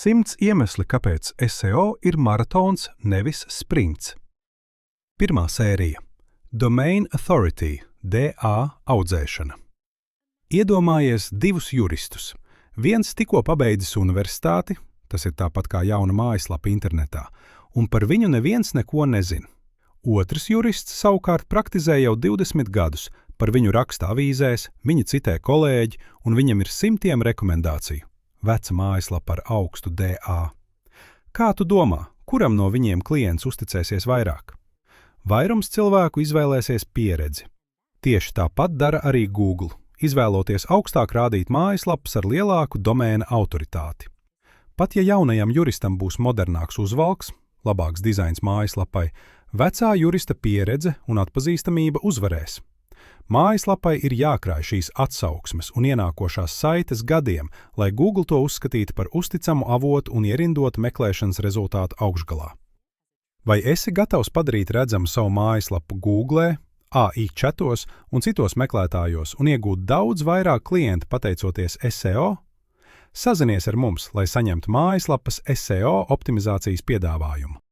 100 iemesli, kāpēc SEO ir maratons, nevis sprints. Pirmā sērija – Domain Authority, DA audzēšana. Iedomājies divus juristus. Viens tikko pabeidzis universitāti, tas ir tāpat kā jauna mājaslapa internetā, un par viņu neviens neko nezin. Otrs jurists savukārt praktizē jau 20 gadus, par viņu raksta avīzēs, viņa citē kolēģi, un viņam ir simtiem rekomendāciju. Veca mājaslapa ar augstu DA. Kā tu domā, kuram no viņiem klients uzticēsies vairāk? Vairums cilvēku izvēlēsies pieredzi. Tieši tāpat dara arī Google, izvēloties augstāk rādīt mājaslapas ar lielāku domēna autoritāti. Pat ja jaunajam juristam būs modernāks uzvalks, labāks dizains mājaslapai, vecā jurista pieredze un atpazīstamība uzvarēs. Mājaslapai ir jākrāj šīs atsauksmes un ienākošās saites gadiem, lai Google to uzskatītu par uzticamu avotu un ierindotu meklēšanas rezultātu augšgalā. Vai esi gatavs padarīt redzamu savu mājaslapu Google, AI čatos un citos meklētājos un iegūt daudz vairāk klientu pateicoties SEO? Sazinies ar mums, lai saņemtu mājaslapas SEO optimizācijas piedāvājumu.